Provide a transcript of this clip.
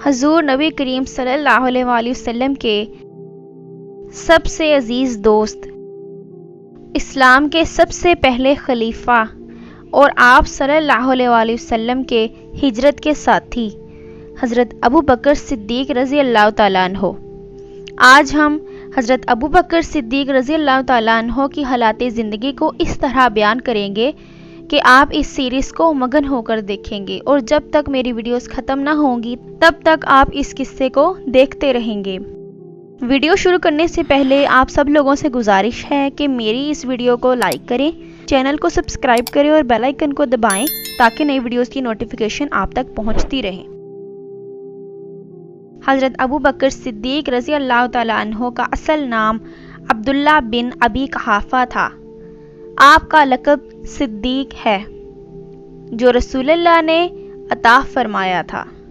حضور نبی کریم صلی اللہ علیہ وآلہ وسلم کے سب سے عزیز دوست، اسلام کے سب سے پہلے خلیفہ اور آپ صلی اللہ علیہ وآلہ وسلم کے ہجرت کے ساتھی حضرت ابو بکر صدیق رضی اللہ تعالیٰ عنہ۔ آج ہم حضرت ابو بکر صدیق رضی اللہ تعالیٰ عنہ کی حالات زندگی کو اس طرح بیان کریں گے کہ آپ اس سیریز کو مگن ہو کر دیکھیں گے، اور جب تک میری ویڈیوز ختم نہ ہوں گی تب تک آپ اس قصے کو دیکھتے رہیں گے۔ ویڈیو شروع کرنے سے پہلے آپ سب لوگوں سے گزارش ہے کہ میری اس ویڈیو کو لائک کریں، چینل کو سبسکرائب کریں اور بیل آئیکن کو دبائیں تاکہ نئی ویڈیوز کی نوٹیفیکیشن آپ تک پہنچتی رہے۔ حضرت ابو بکر صدیق رضی اللہ تعالیٰ عنہ کا اصل نام عبداللہ بن ابی قحافہ تھا۔ آپ کا لقب صدیق ہے جو رسول اللہ نے عطا فرمایا تھا۔